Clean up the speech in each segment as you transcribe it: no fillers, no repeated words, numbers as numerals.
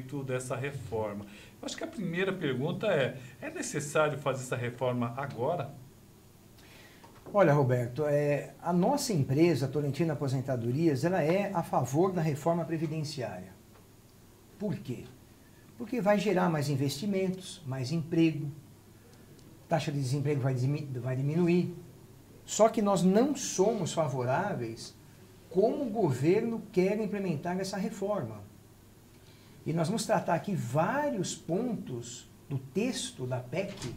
respeito dessa reforma. Eu acho que a primeira pergunta é necessário fazer essa reforma agora? Olha, Roberto, a nossa empresa, Tolentino Aposentadorias, ela é a favor da reforma previdenciária. Por quê? Porque vai gerar mais investimentos, mais emprego, taxa de desemprego vai diminuir. Só que nós não somos favoráveis como o governo quer implementar essa reforma. E nós vamos tratar aqui vários pontos do texto da PEC,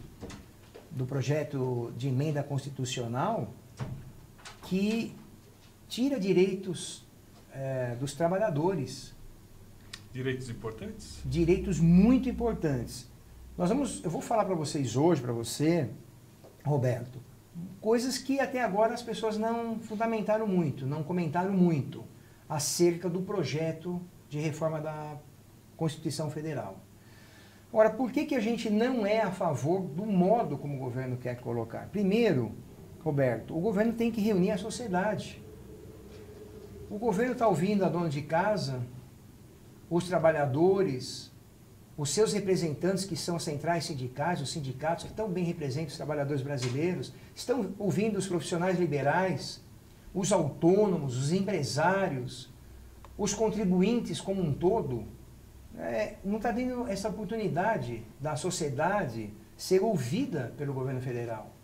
do projeto de emenda constitucional, que tira direitos dos trabalhadores. Direitos importantes? Direitos muito importantes. Eu vou falar para vocês hoje, para você, Roberto, coisas que até agora as pessoas não fundamentaram muito, não comentaram muito acerca do projeto de reforma da Constituição Federal. Ora, por que a gente não é a favor do modo como o governo quer colocar? Primeiro, Roberto, o governo tem que reunir a sociedade. O governo está ouvindo a dona de casa, os trabalhadores, os seus representantes que são as centrais sindicais, os sindicatos que tão bem representam os trabalhadores brasileiros, estão ouvindo os profissionais liberais, os autônomos, os empresários, os contribuintes como um todo. Não está tendo essa oportunidade da sociedade ser ouvida pelo governo federal.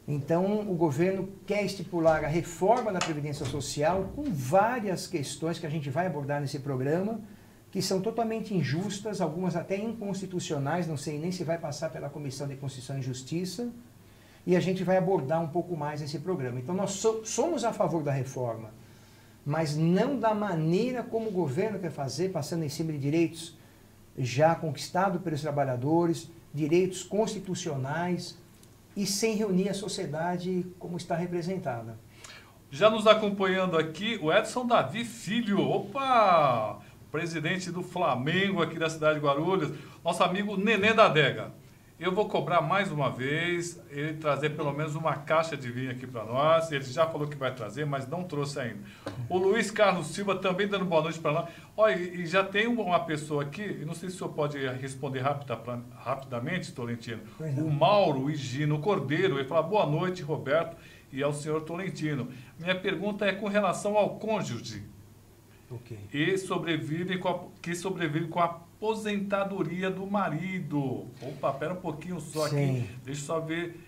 Então, o governo quer estipular a reforma da Previdência Social com várias questões que a gente vai abordar nesse programa, que são totalmente injustas, algumas até inconstitucionais, não sei nem se vai passar pela Comissão de Constituição e Justiça, e a gente vai abordar um pouco mais esse programa. Então, nós somos a favor da reforma, mas não da maneira como o governo quer fazer, passando em cima de direitos já conquistados pelos trabalhadores, direitos constitucionais, e sem reunir a sociedade como está representada. Já nos acompanhando aqui, o Edson Davi Filho, opa! Presidente do Flamengo aqui da cidade de Guarulhos, nosso amigo Nenê da Adega. Eu vou cobrar mais uma vez, ele trazer pelo menos uma caixa de vinho aqui para nós. Ele já falou que vai trazer, mas não trouxe ainda. O Luiz Carlos Silva também dando boa noite para nós. Olha, e já tem uma pessoa aqui, não sei se o senhor pode responder rapidamente, Tolentino. O Mauro Higino Cordeiro, ele fala, boa noite, Roberto, e ao senhor Tolentino. Minha pergunta é com relação ao cônjuge. Okay. Que sobrevive com a aposentadoria do marido. Opa, pera um pouquinho só. Sim. Aqui. Deixa eu só ver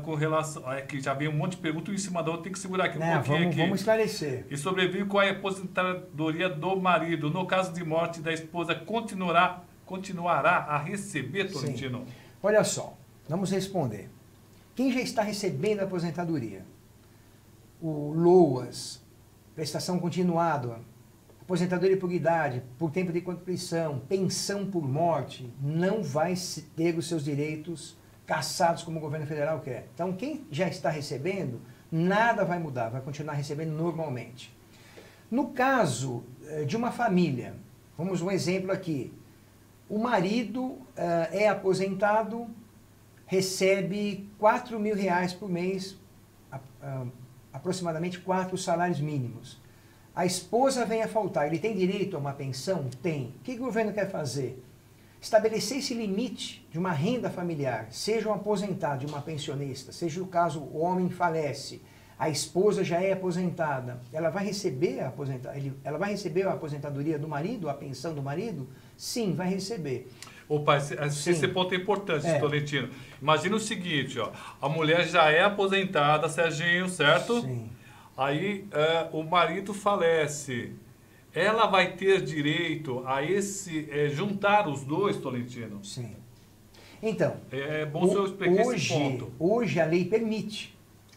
com relação... que já veio um monte de perguntas em cima da outra, tem que segurar aqui um pouquinho. Vamos esclarecer. E sobrevive com a aposentadoria do marido. No caso de morte da esposa, continuará a receber, Tolentino? Sim. Olha só, vamos responder. Quem já está recebendo a aposentadoria? O LOAS, prestação continuada, aposentadoria por idade, por tempo de contribuição, pensão por morte, não vai ter os seus direitos cassados como o governo federal quer. Então, quem já está recebendo, nada vai mudar, vai continuar recebendo normalmente. No caso de uma família, vamos um exemplo aqui, o marido é aposentado, recebe R$4.000 por mês, aproximadamente 4 salários mínimos. A esposa vem a faltar, ele tem direito a uma pensão? Tem. O que o governo quer fazer? Estabelecer esse limite de uma renda familiar, seja um aposentado, de uma pensionista, seja o caso o homem falece, a esposa já é aposentada, ela vai receber a aposentadoria do marido, a pensão do marido? Sim, vai receber. Opa, esse ponto é importante, Tolentino. Imagina o seguinte, ó, a mulher já é aposentada, Serginho, certo? Sim. Aí o marido falece. Ela vai ter direito a juntar os dois, Tolentino? Sim. Então, é bom o senhor explicar esse ponto. Hoje a lei permite.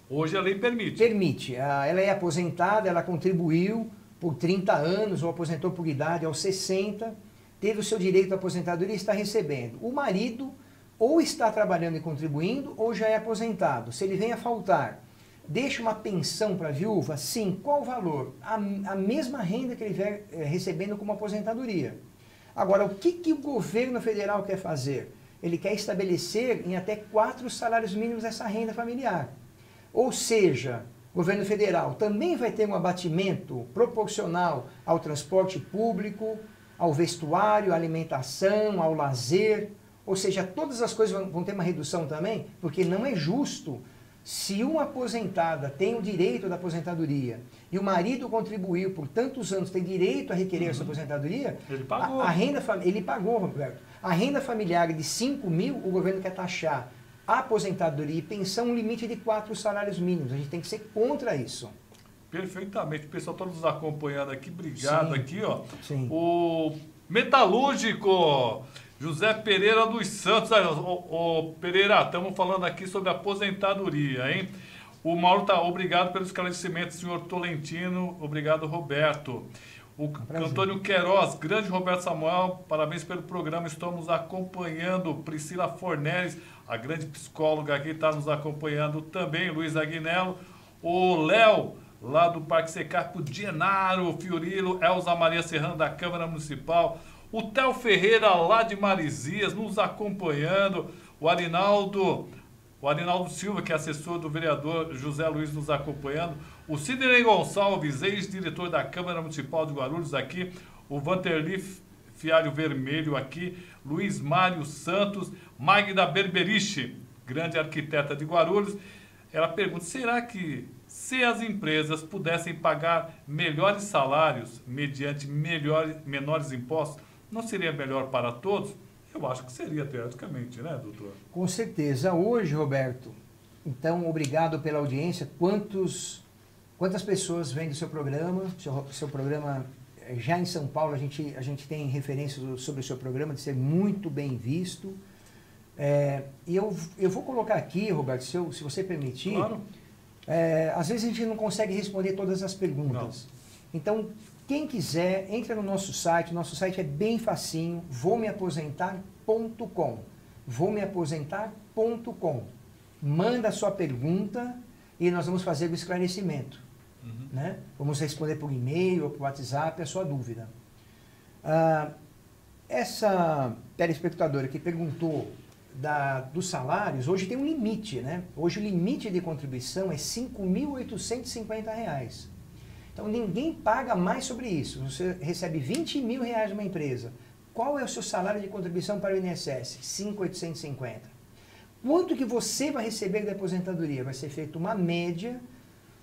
Hoje a lei permite. Permite. Ela é aposentada, ela contribuiu por 30 anos, ou aposentou por idade aos 60, teve o seu direito à aposentadoria e está recebendo. O marido ou está trabalhando e contribuindo, ou já é aposentado. Se ele vem a faltar, deixa uma pensão para a viúva? Sim. Qual o valor? A mesma renda que ele vier recebendo como aposentadoria. Agora, o que o governo federal quer fazer? Ele quer estabelecer em até 4 salários mínimos essa renda familiar. Ou seja, o governo federal também vai ter um abatimento proporcional ao transporte público, ao vestuário, à alimentação, ao lazer, ou seja, todas as coisas vão ter uma redução também, porque não é justo se uma aposentada tem o direito da aposentadoria e o marido contribuiu por tantos anos, tem direito a requerer essa aposentadoria, ele pagou. Ele pagou, Roberto. A renda familiar de 5 mil, o governo quer taxar a aposentadoria e pensão um limite de 4 salários mínimos. A gente tem que ser contra isso. Perfeitamente. O pessoal está nos acompanhando aqui. Obrigado. Sim. Aqui, ó. Sim. O metalúrgico José Pereira dos Santos. Ô, Pereira, estamos falando aqui sobre aposentadoria, hein? O Mauro tá, obrigado pelo esclarecimento, senhor Tolentino. Obrigado, Roberto. O Antônio Queiroz, grande Roberto Samuel, parabéns pelo programa, estamos acompanhando. Priscila Fornelis, a grande psicóloga aqui, está nos acompanhando também. Luiz Aguinello. O Léo, lá do Parque Secarpo, Genaro Fiorilo, Elza Maria Serrano, da Câmara Municipal. O Theo Ferreira, lá de Marizias, nos acompanhando. O Arinaldo Silva, que é assessor do vereador José Luiz, nos acompanhando. O Sidney Gonçalves, ex-diretor da Câmara Municipal de Guarulhos, aqui. O Vanterli Fialho Vermelho, aqui. Luiz Mário Santos. Magda Berberiche, grande arquiteta de Guarulhos. Ela pergunta, será que se as empresas pudessem pagar melhores salários mediante menores impostos, não seria melhor para todos? Eu acho que seria, teoricamente, né, doutor? Com certeza. Hoje, Roberto, então, obrigado pela audiência. Quantas pessoas vêm do seu programa? Seu programa, já em São Paulo, a gente tem referências sobre o seu programa, de ser muito bem visto. E eu vou colocar aqui, Roberto, se você permitir. Claro. Às vezes a gente não consegue responder todas as perguntas. Não. Então, quem quiser, entra no nosso site. Nosso site é bem facinho, voumeaposentar.com. Voumeaposentar.com. Manda a sua pergunta e nós vamos fazer o esclarecimento. Né? Vamos responder por e-mail ou por WhatsApp a sua dúvida. Essa telespectadora que perguntou dos salários, hoje tem um limite, né? Hoje o limite de contribuição é R$ 5.850. Então ninguém paga mais sobre isso. Você recebe R$20 mil numa empresa. Qual é o seu salário de contribuição para o INSS? 5.850. Quanto que você vai receber da aposentadoria? Vai ser feita uma média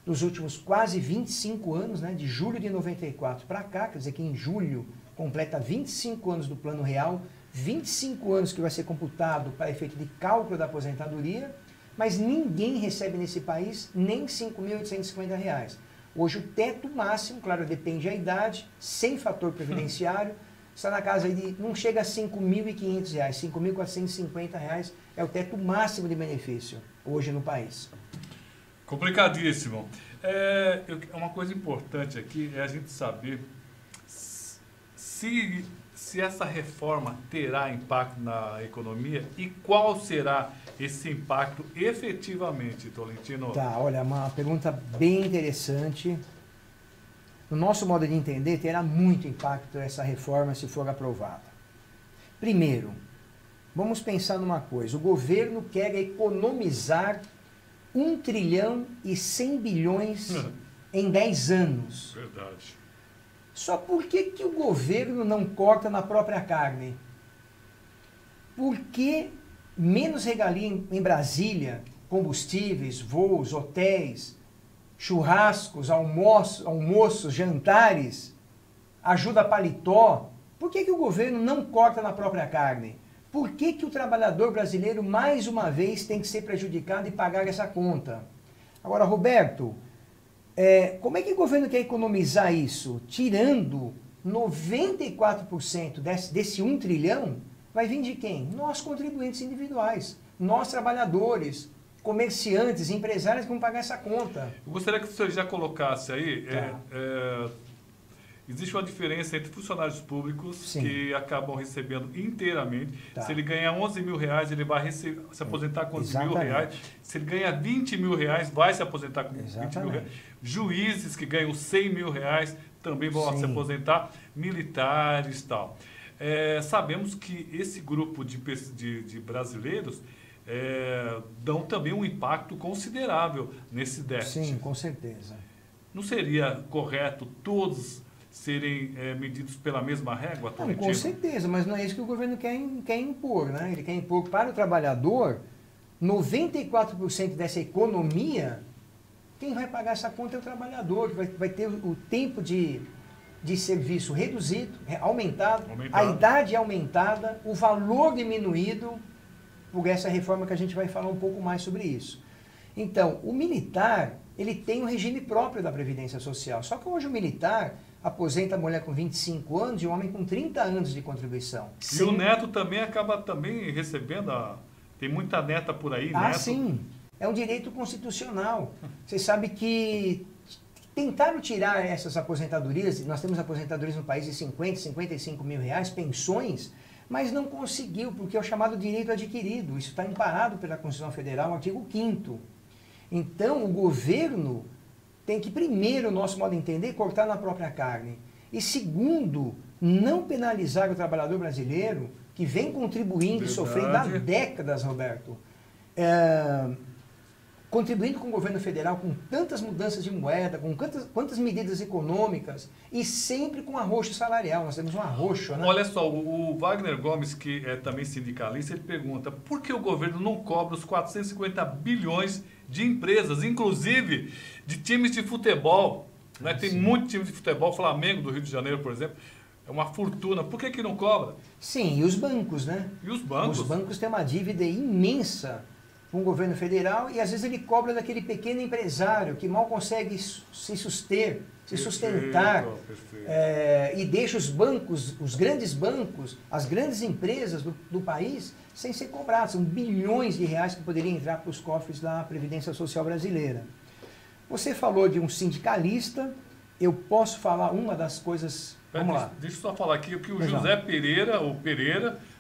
dos últimos quase 25 anos, né? De julho de 94 para cá, quer dizer que em julho completa 25 anos do Plano Real, 25 anos que vai ser computado para efeito de cálculo da aposentadoria, mas ninguém recebe nesse país nem R$ 5.850. Hoje o teto máximo, claro, depende da idade, sem fator previdenciário, está na casa de, não chega a R$ 5.500, R$ 5.450 é o teto máximo de benefício hoje no país. Complicadíssimo. Uma coisa importante aqui é a gente saber se essa reforma terá impacto na economia e qual será esse impacto efetivamente, Tolentino? Tá, olha, uma pergunta bem interessante. No nosso modo de entender, terá muito impacto essa reforma se for aprovada. Primeiro, vamos pensar numa coisa. O governo quer economizar 1 trilhão e 100 bilhões em 10 anos. Verdade. Só por que o governo não corta na própria carne? Por que menos regalia em Brasília, combustíveis, voos, hotéis, churrascos, almoços, jantares, ajuda paletó? Por que o governo não corta na própria carne? Por que o trabalhador brasileiro, mais uma vez, tem que ser prejudicado e pagar essa conta? Agora, Roberto, como é que o governo quer economizar isso? Tirando 94% desse 1 trilhão, vai vir de quem? Nós, contribuintes individuais, nós, trabalhadores, comerciantes, empresários que vão pagar essa conta. Eu gostaria que você já colocasse aí, existe uma diferença entre funcionários públicos Sim. que acabam recebendo inteiramente. Tá. Se ele ganhar R$11 mil, ele vai se aposentar com R$11 mil. Se ele ganhar R$20 mil, vai se aposentar com R$20 mil. Juízes que ganham R$100 mil também vão se aposentar, militares e tal. Sabemos que esse grupo de brasileiros dão também um impacto considerável nesse déficit. Sim, com certeza. Não seria correto todos serem medidos pela mesma régua, Não, Tolentino? com certeza, mas não é isso que o governo quer impor, né? Ele quer impor para o trabalhador 94% dessa economia. Quem vai pagar essa conta é o trabalhador, que vai ter o tempo de serviço reduzido, aumentado, a idade aumentada, o valor diminuído, por essa reforma que a gente vai falar um pouco mais sobre isso. Então, o militar, ele tem um regime próprio da Previdência Social, só que hoje o militar aposenta a mulher com 25 anos e o homem com 30 anos de contribuição. E o neto também acaba também recebendo, tem muita neta por aí, Ah, neto. sim, é um direito constitucional. Você sabe que tentaram tirar essas aposentadorias, nós temos aposentadorias no país de 50, 55 mil reais, pensões, mas não conseguiu, porque é o chamado direito adquirido. Isso está amparado pela Constituição Federal, artigo 5º. Então, o governo tem que, primeiro, o nosso modo de entender, cortar na própria carne. E segundo, não penalizar o trabalhador brasileiro, que vem contribuindo e sofrendo há décadas, Roberto. Contribuindo com o governo federal, com tantas mudanças de moeda, com quantas medidas econômicas e sempre com arroxo salarial. Nós temos um arroxo, né? Olha só, o Wagner Gomes, que é também sindicalista, ele pergunta por que o governo não cobra os 450 bilhões de empresas, inclusive de times de futebol, né? Tem muito time de futebol, Flamengo do Rio de Janeiro, por exemplo, é uma fortuna. Por que não cobra? Sim, e os bancos, né? E os bancos? Os bancos têm uma dívida imensa com o governo federal e às vezes ele cobra daquele pequeno empresário que mal consegue se sustentar e deixa os bancos, os grandes bancos, as grandes empresas do país sem ser cobrados. São bilhões de reais que poderiam entrar para os cofres da Previdência Social brasileira. Você falou de um sindicalista, eu posso falar uma das coisas... Vamos lá. Deixa eu só falar aqui que o José Pereira,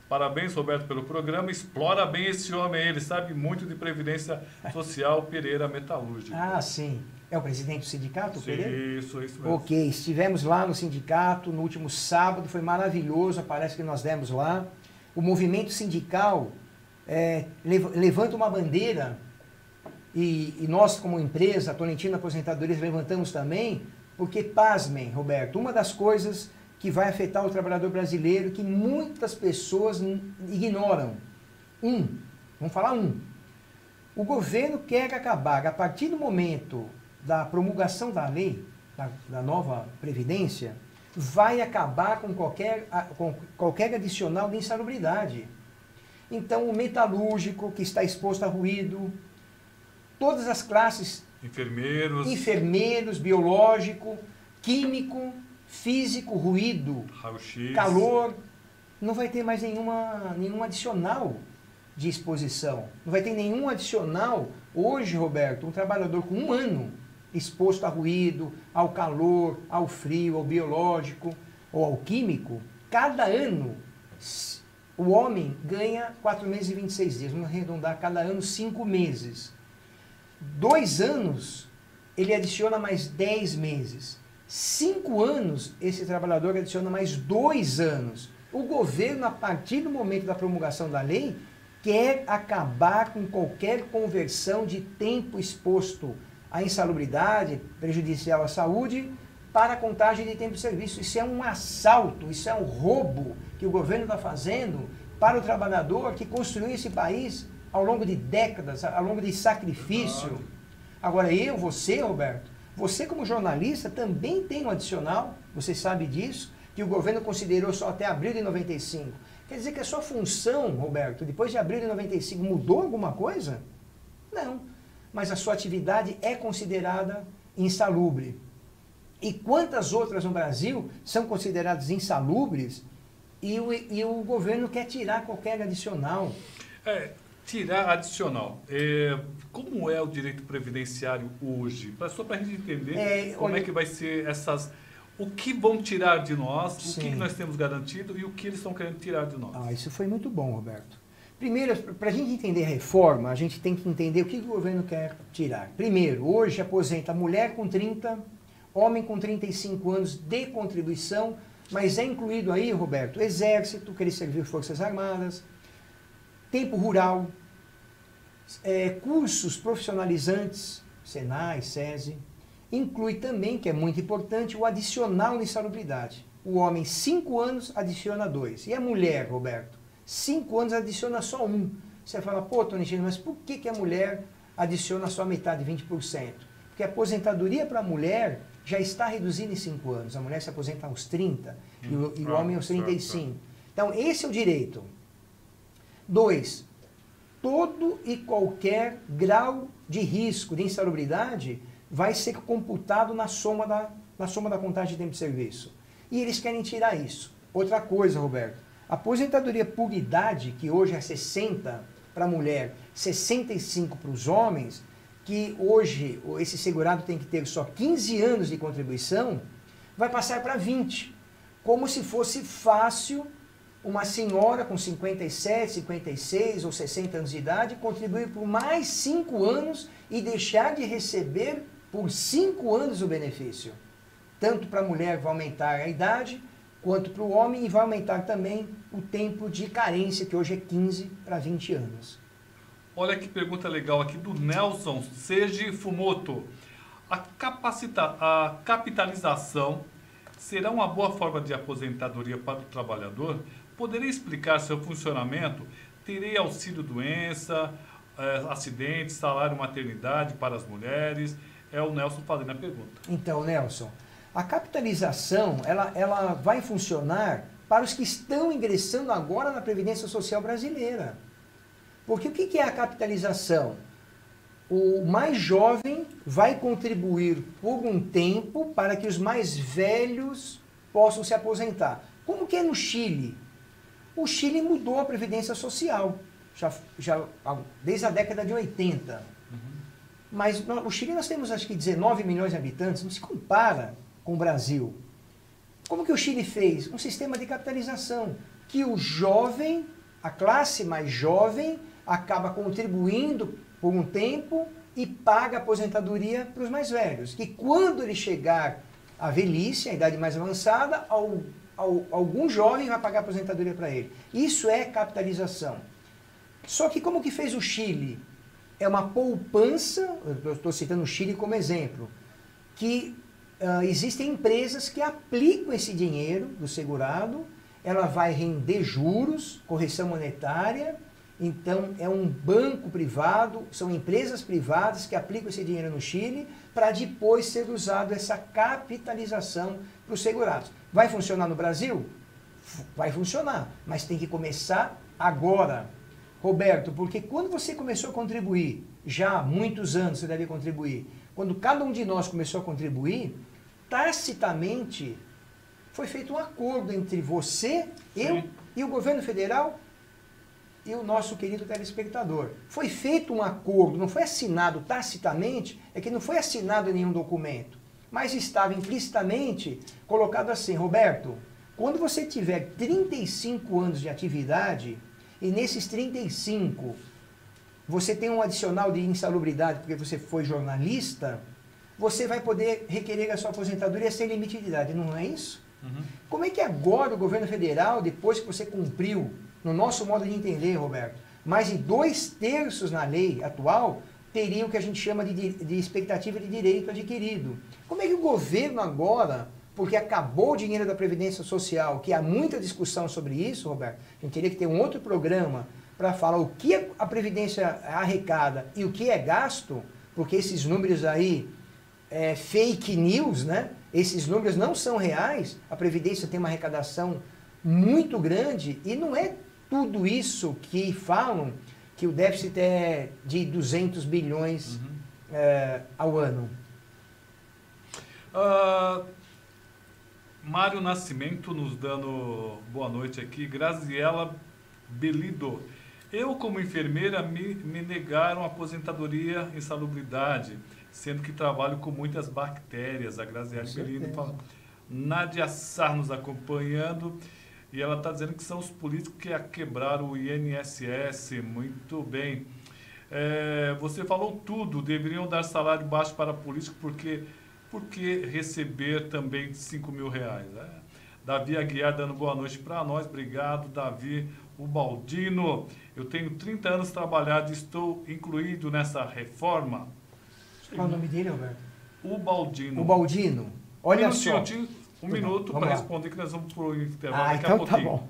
parabéns, Roberto, pelo programa. Explora bem esse homem aí. Ele sabe muito de Previdência Social, Pereira Metalúrgica. Ah, sim. É o presidente do sindicato, Pereira? Isso mesmo. Ok, estivemos lá no sindicato no último sábado, foi maravilhoso, parece que nós demos lá. O movimento sindical levanta uma bandeira e nós, como empresa, a Tolentino Aposentadorias, levantamos também, porque, pasmem, Roberto, uma das coisas que vai afetar o trabalhador brasileiro, que muitas pessoas ignoram. Vamos falar o governo quer acabar, a partir do momento da promulgação da lei, da nova Previdência, vai acabar com qualquer adicional de insalubridade. Então, o metalúrgico, que está exposto a ruído, todas as classes... Enfermeiros, biológico, químico, físico, ruído, calor, não vai ter mais nenhum adicional de exposição. Não vai ter nenhum adicional. Hoje, Roberto, um trabalhador com 1 ano exposto a ruído, ao calor, ao frio, ao biológico ou ao químico, cada ano o homem ganha 4 meses e 26 dias. Vamos arredondar, cada ano 5 meses. 2 anos, ele adiciona mais 10 meses. 5 anos, esse trabalhador adiciona mais 2 anos. O governo, a partir do momento da promulgação da lei, quer acabar com qualquer conversão de tempo exposto à insalubridade, prejudicial à saúde, para a contagem de tempo de serviço. Isso é um assalto, isso é um roubo que o governo está fazendo para o trabalhador que construiu esse país ao longo de décadas, ao longo de sacrifício. Agora você, Roberto, você como jornalista também tem um adicional, você sabe disso, que o governo considerou só até abril de 95. Quer dizer que a sua função, Roberto, depois de abril de 95, mudou alguma coisa? Não. Mas a sua atividade é considerada insalubre. E quantas outras no Brasil são consideradas insalubres e o governo quer tirar qualquer adicional? Tirar adicional. Como é o direito previdenciário hoje? Só para a gente entender como é que vai ser essas... O que vão tirar de nós, Sim. O que nós temos garantido e o que eles estão querendo tirar de nós. Isso foi muito bom, Roberto. Primeiro, para a gente entender a reforma, a gente tem que entender o que o governo quer tirar. Primeiro, hoje aposenta mulher com 30, homem com 35 anos de contribuição, mas é incluído aí, Roberto, exército, que ele serviu Forças Armadas, tempo rural, cursos profissionalizantes, Senai, SESI, inclui também, que é muito importante, o adicional na insalubridade. O homem, 5 anos, adiciona 2. E a mulher, Roberto? 5 anos adiciona só 1. Você fala, pô, Tony, mas por que a mulher adiciona só a metade, 20%? Porque a aposentadoria para a mulher já está reduzida em 5 anos. A mulher se aposenta aos 30 e o homem aos 35. Então, esse é o direito. 2. Todo e qualquer grau de risco de insalubridade vai ser computado na soma da contagem de tempo de serviço. E eles querem tirar isso. Outra coisa, Roberto, a aposentadoria por idade, que hoje é 60 para a mulher, 65 para os homens, que hoje esse segurado tem que ter só 15 anos de contribuição, vai passar para 20. Como se fosse fácil uma senhora com 57, 56 ou 60 anos de idade contribuir por mais 5 anos e deixar de receber por 5 anos o benefício. Tanto para a mulher vai aumentar a idade, quanto para o homem, e vai aumentar também o tempo de carência, que hoje é 15 para 20 anos. Olha que pergunta legal aqui do Nelson Seiji Fumoto. A capitalização será uma boa forma de aposentadoria para o trabalhador? Poderia explicar seu funcionamento? Terei auxílio-doença, acidente, salário maternidade para as mulheres? É o Nelson fazendo a pergunta. Então, Nelson, a capitalização ela vai funcionar para os que estão ingressando agora na Previdência Social brasileira. Porque o que é a capitalização? O mais jovem vai contribuir por um tempo para que os mais velhos possam se aposentar. Como que é no Chile? O Chile mudou a Previdência Social, já desde a década de 80. Mas o Chile nós temos acho que 19 milhões de habitantes, não se compara com o Brasil. Como que o Chile fez? Um sistema de capitalização, que o jovem, a classe mais jovem, acaba contribuindo por um tempo e paga a aposentadoria para os mais velhos. Que quando ele chegar à velhice, à idade mais avançada, algum jovem vai pagar a aposentadoria para ele. Isso é capitalização. Só que como que fez o Chile? É uma poupança, eu estou citando o Chile como exemplo, que existem empresas que aplicam esse dinheiro do segurado, ela vai render juros, correção monetária, então é um banco privado, são empresas privadas que aplicam esse dinheiro no Chile para depois ser usado essa capitalização para os segurados. Vai funcionar no Brasil? Vai funcionar, mas tem que começar agora. Roberto, porque quando você começou a contribuir, já há muitos anos você deve contribuir, quando cada um de nós começou a contribuir, tacitamente foi feito um acordo entre você, eu e o governo federal e o nosso querido telespectador. Foi feito um acordo, não foi assinado tacitamente, é que não foi assinado em nenhum documento, mas estava implicitamente colocado assim, Roberto, quando você tiver 35 anos de atividade, e nesses 35 você tem um adicional de insalubridade porque você foi jornalista, você vai poder requerer a sua aposentadoria sem limite de idade, não é isso? Como é que agora o governo federal, depois que você cumpriu, no nosso modo de entender, Roberto, mais de 2/3 na lei atual, teria o que a gente chama de expectativa de direito adquirido? Como é que o governo agora, porque acabou o dinheiro da Previdência Social, que há muita discussão sobre isso, Roberto, a gente teria que ter um outro programa para falar o que a Previdência arrecada e o que é gasto, porque esses números aí é fake news, né? Esses números não são reais, a Previdência tem uma arrecadação muito grande e não é tudo isso que falam que o déficit é de 200 bilhões ao ano. Mário Nascimento nos dando boa noite aqui. Graziela Belido. Eu, como enfermeira, me negaram aposentadoria em salubridade, sendo que trabalho com muitas bactérias. A Graziela Belido fala. Nádia Sar nos acompanhando. E ela está dizendo que são os políticos que quebraram o INSS. Muito bem. Você falou tudo. Deveriam dar salário baixo para político porque receber também R$5.000? Davi Aguiar dando boa noite para nós. Obrigado, Davi. O Baldino. Eu tenho 30 anos trabalhado e estou incluído nessa reforma. Qual o nome dele, Roberto? Ubaldino. Ubaldino, olha só. Um minuto para responder, que nós vamos para o intervalo daqui então a pouquinho. Tá bom.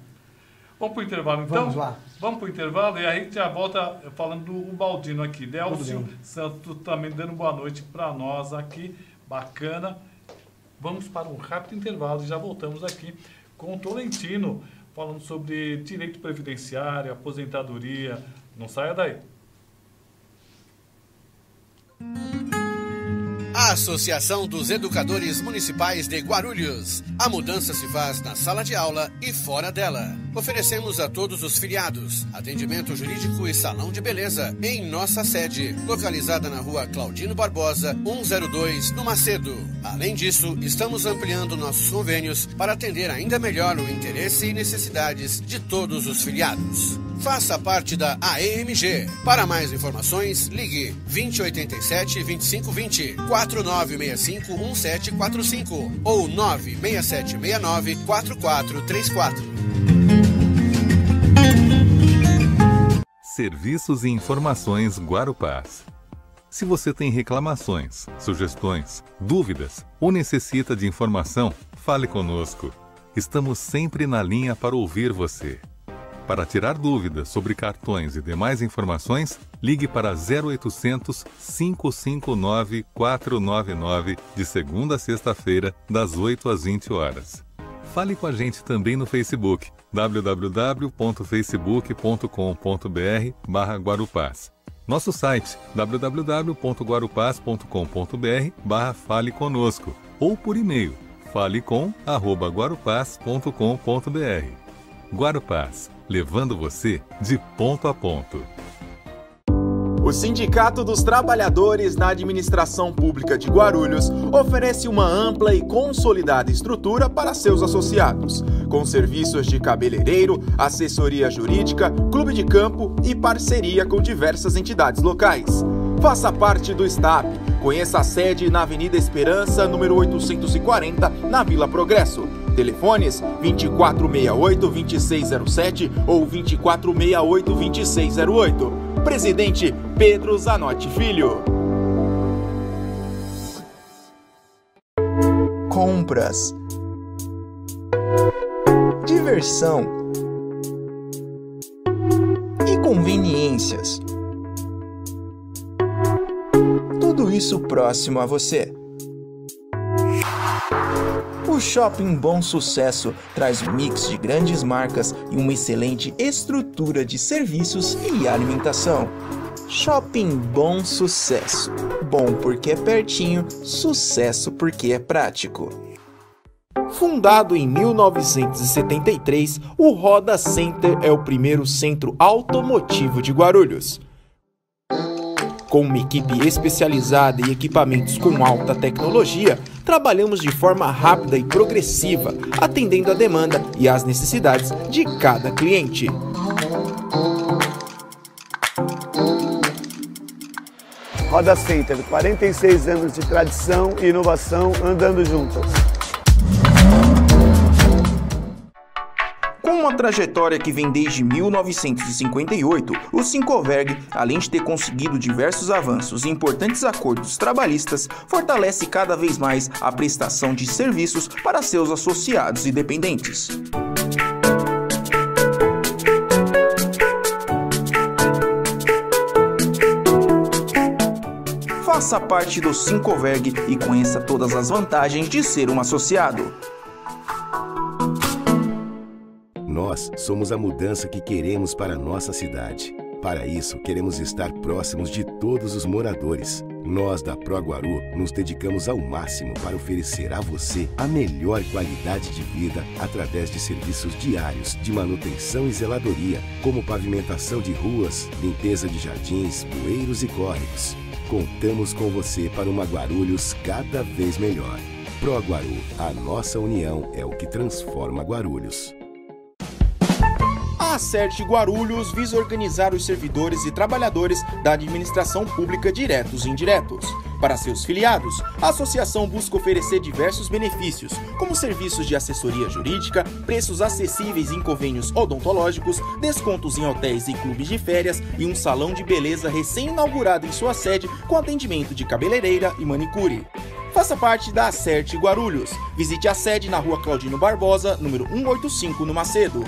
Vamos para o intervalo, então? Vamos lá. Vamos para o intervalo e aí a gente já volta falando do Ubaldino aqui. Delcio Santos também dando boa noite para nós aqui. Bacana. Vamos para um rápido intervalo e já voltamos aqui com o Tolentino, falando sobre direito previdenciário, aposentadoria. Não saia daí. A Associação dos Educadores Municipais de Guarulhos. A mudança se faz na sala de aula e fora dela. Oferecemos a todos os filiados atendimento jurídico e salão de beleza em nossa sede, localizada na rua Claudino Barbosa, 102, no Macedo. Além disso, estamos ampliando nossos convênios para atender ainda melhor o interesse e necessidades de todos os filiados. Faça parte da AEMG. Para mais informações, ligue 2087-2520, 4965-1745 ou 96769-4434. Serviços e Informações Guarupás. Se você tem reclamações, sugestões, dúvidas ou necessita de informação, fale conosco. Estamos sempre na linha para ouvir você. Para tirar dúvidas sobre cartões e demais informações, ligue para 0800 559 499 de segunda a sexta-feira, das 8 às 20 horas. Fale com a gente também no Facebook, www.facebook.com.br/Guarupás. Nosso site, www.guarupás.com.br/Fale Conosco, ou por e-mail, falecom@guarupás.com.br. Guarupás, levando você de ponto a ponto. O Sindicato dos Trabalhadores na Administração Pública de Guarulhos oferece uma ampla e consolidada estrutura para seus associados, com serviços de cabeleireiro, assessoria jurídica, clube de campo e parceria com diversas entidades locais. Faça parte do STAP. Conheça a sede na Avenida Esperança, número 840, na Vila Progresso. Telefones 2468-2607 ou 2468-2608. Presidente Pedro Zanotti Filho. Compras, diversão e conveniências. Tudo isso próximo a você. O Shopping Bom Sucesso traz um mix de grandes marcas e uma excelente estrutura de serviços e alimentação. Shopping Bom Sucesso. Bom porque é pertinho, sucesso porque é prático. Fundado em 1973, o Roda Center é o primeiro centro automotivo de Guarulhos. Com uma equipe especializada e equipamentos com alta tecnologia, trabalhamos de forma rápida e progressiva, atendendo a demanda e às necessidades de cada cliente. Roda Center, 46 anos de tradição e inovação andando juntas. Com uma trajetória que vem desde 1958, o Sincoverg, além de ter conseguido diversos avanços e importantes acordos trabalhistas, fortalece cada vez mais a prestação de serviços para seus associados e dependentes. Faça parte do Sincoverg e conheça todas as vantagens de ser um associado. Nós somos a mudança que queremos para a nossa cidade. Para isso, queremos estar próximos de todos os moradores. Nós da ProGuaru nos dedicamos ao máximo para oferecer a você a melhor qualidade de vida através de serviços diários de manutenção e zeladoria, como pavimentação de ruas, limpeza de jardins, bueiros e córregos. Contamos com você para uma Guarulhos cada vez melhor. ProGuaru, a nossa união é o que transforma Guarulhos. A Acerte Guarulhos visa organizar os servidores e trabalhadores da administração pública diretos e indiretos. Para seus filiados, a associação busca oferecer diversos benefícios, como serviços de assessoria jurídica, preços acessíveis em convênios odontológicos, descontos em hotéis e clubes de férias e um salão de beleza recém-inaugurado em sua sede com atendimento de cabeleireira e manicure. Faça parte da Acerte Guarulhos. Visite a sede na Rua Claudino Barbosa, número 185, no Macedo.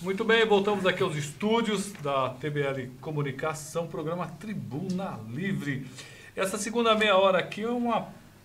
Muito bem, voltamos aqui aos estúdios da TBL Comunicação, programa Tribuna Livre. Essa segunda meia hora aqui é um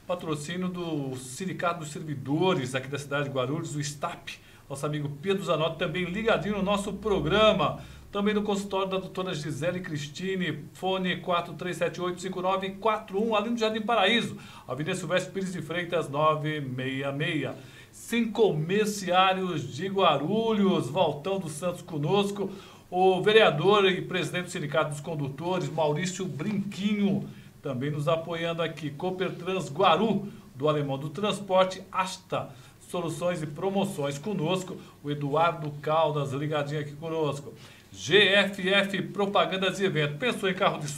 patrocínio do Sindicato dos Servidores aqui da cidade de Guarulhos, o STAP. Nosso amigo Pedro Zanotti também ligadinho no nosso programa. Também no consultório da doutora Gisele Cristine, fone 4378-5941, ali no Jardim Paraíso, Avenida Silvestre Pires de Freitas, 966. 5 comerciários de Guarulhos, Valtão dos Santos conosco, o vereador e presidente do Sindicato dos Condutores, Maurício Brinquinho, também nos apoiando aqui, Coopertrans Guaru, do Alemão do Transporte, Asta, Soluções e Promoções conosco, o Eduardo Caldas ligadinho aqui conosco, GFF Propagandas e Eventos, pensou em carro de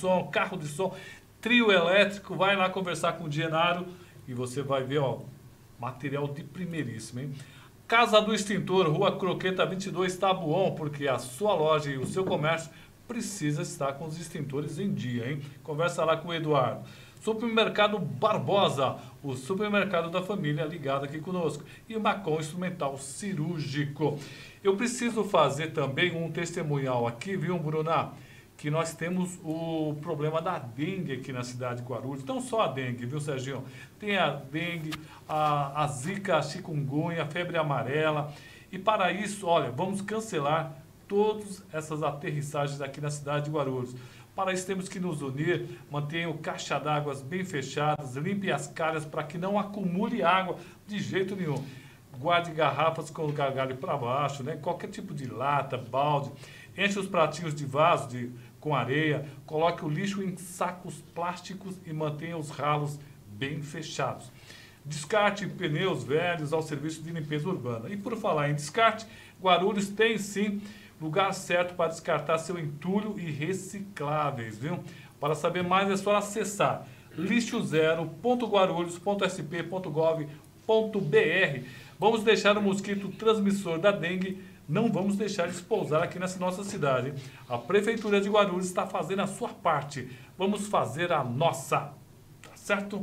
som, trio elétrico, vai lá conversar com o Dienário e você vai ver, ó, material de primeiríssimo, hein? Casa do Extintor, Rua Croqueta 22, Tabuão, porque a sua loja e o seu comércio precisa estar com os extintores em dia, hein? Conversa lá com o Eduardo. Supermercado Barbosa, o supermercado da família ligado aqui conosco. E o Macon Instrumental Cirúrgico. Eu preciso fazer também um testemunhal aqui, viu, Bruna? Que nós temos o problema da dengue aqui na cidade de Guarulhos. Não só a dengue, viu, Serginho? Tem a dengue, a zika, a chikungunya, a febre amarela. E para isso, olha, vamos cancelar todas essas aterrissagens aqui na cidade de Guarulhos. Para isso temos que nos unir, mantenha o caixa d'água bem fechadas, limpe as calhas para que não acumule água de jeito nenhum. Guarde garrafas com o gargalho para baixo, né? Qualquer tipo de lata, balde. Enche os pratinhos de vaso com areia, coloque o lixo em sacos plásticos e mantenha os ralos bem fechados. Descarte pneus velhos ao serviço de limpeza urbana. E por falar em descarte, Guarulhos tem sim lugar certo para descartar seu entulho e recicláveis, viu? Para saber mais é só acessar lixozero.guarulhos.sp.gov.br. Vamos deixar o mosquito transmissor da dengue, não vamos deixar de pousar aqui nessa nossa cidade. A Prefeitura de Guarulhos está fazendo a sua parte. Vamos fazer a nossa. Tá certo?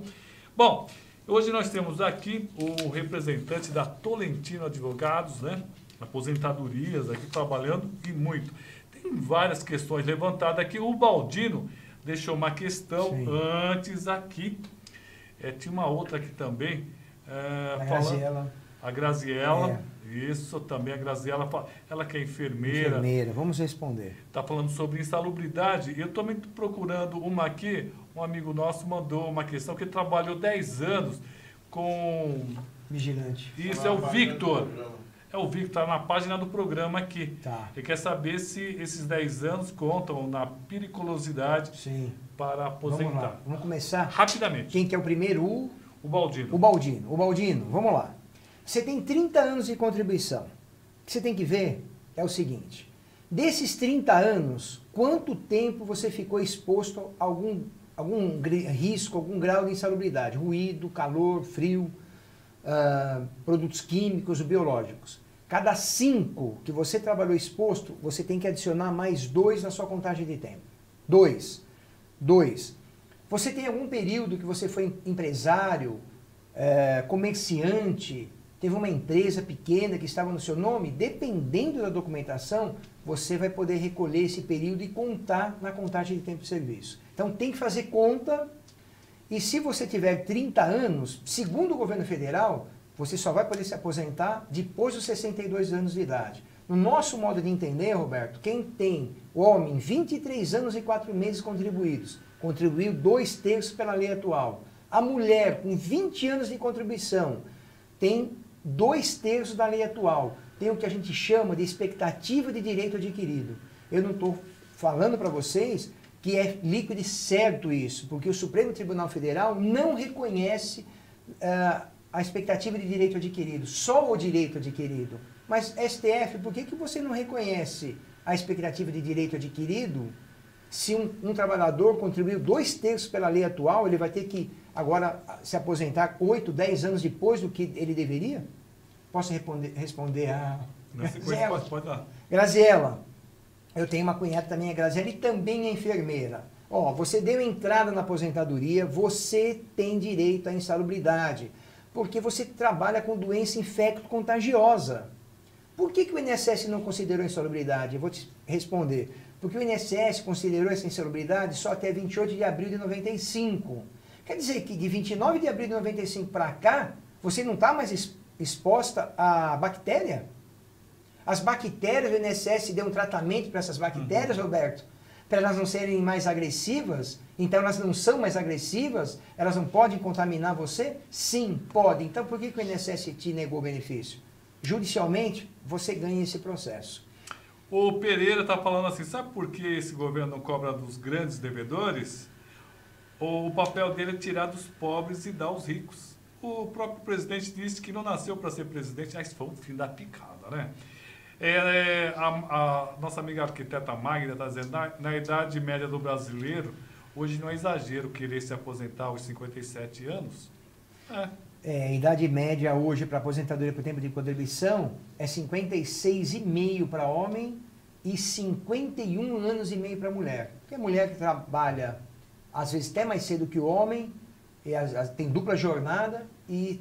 Bom, hoje nós temos aqui o representante da Tolentino Advogados, né? Aposentadorias aqui trabalhando e muito. Tem várias questões levantadas aqui. O Baldino deixou uma questão antes aqui. Tinha uma outra aqui também. A Graziela. Isso, também a Graziela, ela que é enfermeira. Vamos responder. Está falando sobre insalubridade. Eu estou procurando uma aqui, um amigo nosso mandou uma questão que ele trabalhou 10 anos com... Vigilante. Isso, é o Victor. É o Victor, está na página do programa aqui. Tá. Ele quer saber se esses 10 anos contam na periculosidade para aposentar. Vamos começar? Rapidamente. Quem que é o primeiro? O Baldino. O Baldino, vamos lá. Você tem 30 anos de contribuição. O que você tem que ver é o seguinte. Desses 30 anos, quanto tempo você ficou exposto a algum risco, algum grau de insalubridade? Ruído, calor, frio, produtos químicos ou biológicos. Cada 5 que você trabalhou exposto, você tem que adicionar mais 2 na sua contagem de tempo. 2. Você tem algum período que você foi empresário, comerciante, teve uma empresa pequena que estava no seu nome? Dependendo da documentação, você vai poder recolher esse período e contar na contagem de tempo de serviço. Então tem que fazer conta, e se você tiver 30 anos, segundo o governo federal, você só vai poder se aposentar depois dos 62 anos de idade. No nosso modo de entender, Roberto, quem tem, homem, 23 anos e 4 meses contribuídos, contribuiu 2/3 pela lei atual. A mulher com 20 anos de contribuição tem 2/3 da lei atual. Tem o que a gente chama de expectativa de direito adquirido. Eu não estou falando para vocês que é líquido e certo isso, porque o Supremo Tribunal Federal não reconhece a expectativa de direito adquirido, só o direito adquirido. Mas, STF, por que você não reconhece a expectativa de direito adquirido? Se um trabalhador contribuiu 2/3 pela lei atual, ele vai ter que agora se aposentar 8, 10 anos depois do que ele deveria? Posso responder a Graziela? Pode dar. Graziela, eu tenho uma cunhada também, a Graziela, e também é enfermeira. Ó, você deu entrada na aposentadoria, você tem direito à insalubridade, porque você trabalha com doença infecto-contagiosa. Por que o INSS não considerou a insalubridade? Eu vou te responder. Porque o INSS considerou essa insalubridade só até 28 de abril de 95. Quer dizer que de 29 de abril de 95 para cá, você não está mais exposta à bactéria? As bactérias, o INSS deu um tratamento para essas bactérias, Roberto, para elas não serem mais agressivas? Então elas não são mais agressivas? Elas não podem contaminar você? Sim, podem. Então por que o INSS te negou o benefício? Judicialmente, você ganha esse processo. O Pereira está falando assim, sabe por que esse governo não cobra dos grandes devedores? O papel dele é tirar dos pobres e dar aos ricos. O próprio presidente disse que não nasceu para ser presidente, mas foi o fim da picada, né? A nossa amiga arquiteta Magda está dizendo, na idade média do brasileiro, hoje não é exagero querer se aposentar aos 57 anos. A idade média hoje para aposentadoria por tempo de contribuição é 56,5 para homem e 51 anos e meio para mulher. Porque a mulher que trabalha, às vezes até mais cedo que o homem, tem dupla jornada e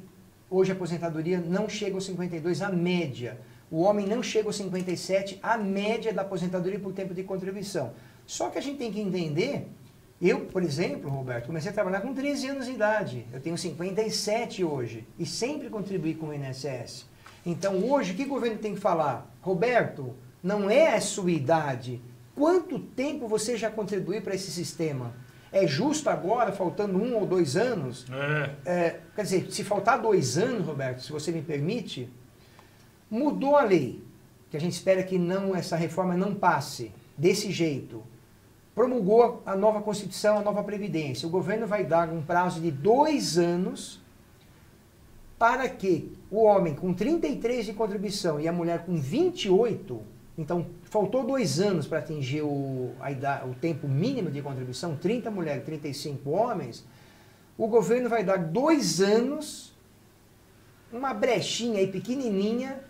hoje a aposentadoria não chega aos 52, a média. O homem não chega aos 57, a média da aposentadoria por tempo de contribuição. Só que a gente tem que entender, eu, por exemplo, Roberto, comecei a trabalhar com 13 anos de idade. Eu tenho 57 hoje e sempre contribuí com o INSS. Então hoje, o que o governo tem que falar? Roberto, não é a sua idade. Quanto tempo você já contribuiu para esse sistema? É justo agora, faltando 1 ou 2 anos? Quer dizer, se faltar 2 anos, Roberto, se você me permite, mudou a lei, que a gente espera que essa reforma não passe desse jeito. Promulgou a nova Constituição, a nova Previdência. O governo vai dar um prazo de 2 anos para que o homem com 33 de contribuição e a mulher com 28, então faltou 2 anos para atingir o tempo mínimo de contribuição, 30 mulheres, 35 homens, o governo vai dar 2 anos, uma brechinha aí pequenininha,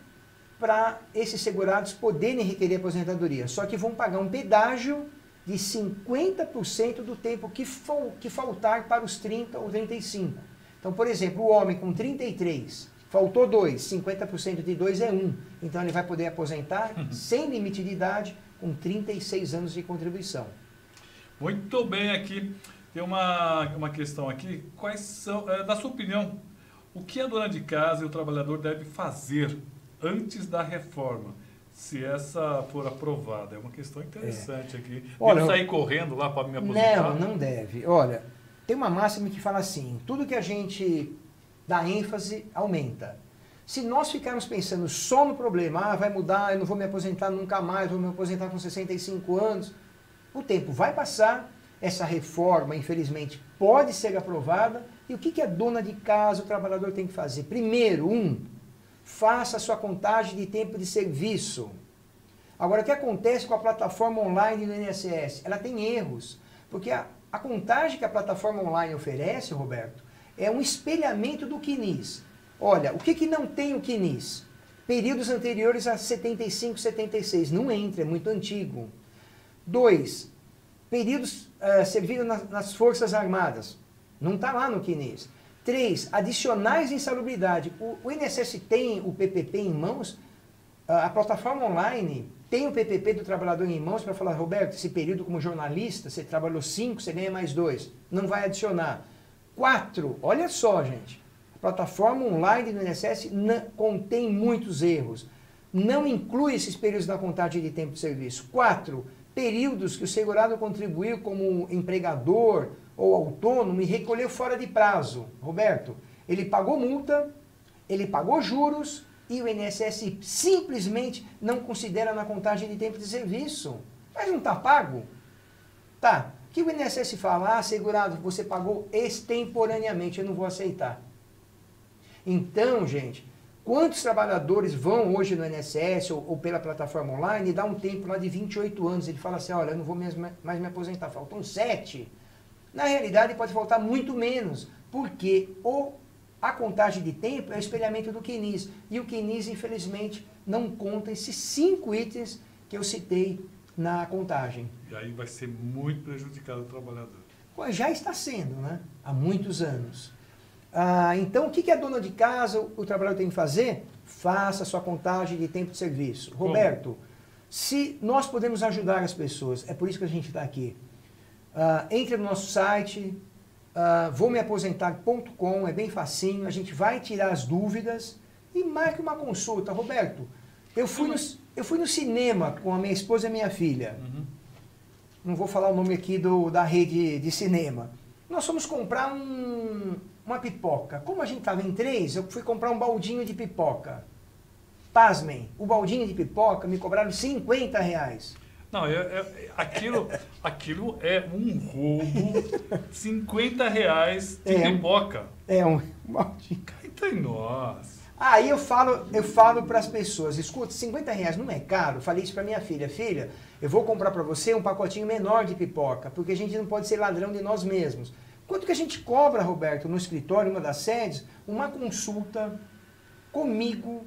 para esses segurados poderem requerer aposentadoria. Só que vão pagar um pedágio de 50% do tempo que faltar para os 30 ou 35. Então, por exemplo, o homem com 33, faltou 2, 50% de 2 é 1. Então, ele vai poder aposentar sem limite de idade, com 36 anos de contribuição. Muito bem, aqui tem uma questão aqui. Quais são, na sua opinião, o que a dona de casa e o trabalhador devem fazer antes da reforma, se essa for aprovada? É uma questão interessante aqui. Devo sair correndo lá para me aposentar? Não deve. Olha, tem uma máxima que fala assim, tudo que a gente dá ênfase aumenta. Se nós ficarmos pensando só no problema, vai mudar, eu não vou me aposentar nunca mais, vou me aposentar com 65 anos, o tempo vai passar, essa reforma, infelizmente, pode ser aprovada, e o que a dona de casa, o trabalhador tem que fazer? Primeiro, faça a sua contagem de tempo de serviço. Agora, o que acontece com a plataforma online do INSS? Ela tem erros, porque a contagem que a plataforma online oferece, Roberto, é um espelhamento do CNIS. Olha, o que não tem o CNIS? Períodos anteriores a 75, 76, não entra, é muito antigo. 2, períodos servidos nas Forças Armadas, não está lá no CNIS. 3, adicionais de insalubridade. O INSS tem o PPP em mãos, a plataforma online tem o PPP do trabalhador em mãos para falar, Roberto, esse período como jornalista, você trabalhou 5, você ganha mais 2. Não vai adicionar. 4, olha só, gente, a plataforma online do INSS contém muitos erros. Não inclui esses períodos na contagem de tempo de serviço. 4, períodos que o segurado contribuiu como empregador ou autônomo e recolheu fora de prazo. Roberto, ele pagou multa, ele pagou juros e o INSS simplesmente não considera na contagem de tempo de serviço. Mas não está pago? Tá. que o INSS fala? Ah, segurado, você pagou extemporaneamente, eu não vou aceitar. Então, gente, quantos trabalhadores vão hoje no INSS ou pela plataforma online e dá um tempo lá de 28 anos, ele fala assim, olha, eu não vou mais me aposentar, faltam 7. Na realidade, pode faltar muito menos, porque a contagem de tempo é o espelhamento do QNIS. E o QNIS, infelizmente, não conta esses 5 itens que eu citei na contagem. E aí vai ser muito prejudicado o trabalhador. Já está sendo, né? Há muitos anos. Então, o que a dona de casa, o trabalhador tem que fazer? Faça a sua contagem de tempo de serviço. Como? Roberto, se nós podemos ajudar as pessoas, é por isso que a gente está aqui. Entre no nosso site, voumeaposentar.com, é bem facinho, a gente vai tirar as dúvidas e marque uma consulta. Roberto, eu fui no cinema com a minha esposa e a minha filha. Uhum. Não vou falar o nome aqui da rede de cinema. Nós fomos comprar uma pipoca. Como a gente estava em 3, eu fui comprar um baldinho de pipoca. Pasmem, o baldinho de pipoca me cobraram R$50. Não, aquilo é um roubo. R$50 de pipoca. É um baldinho. Entre nós. Aí eu falo para as pessoas, escuta, R$50 não é caro? Falei isso para minha filha. Filha, eu vou comprar para você um pacotinho menor de pipoca, porque a gente não pode ser ladrão de nós mesmos. Quanto que a gente cobra, Roberto, no escritório, uma das sedes, uma consulta comigo,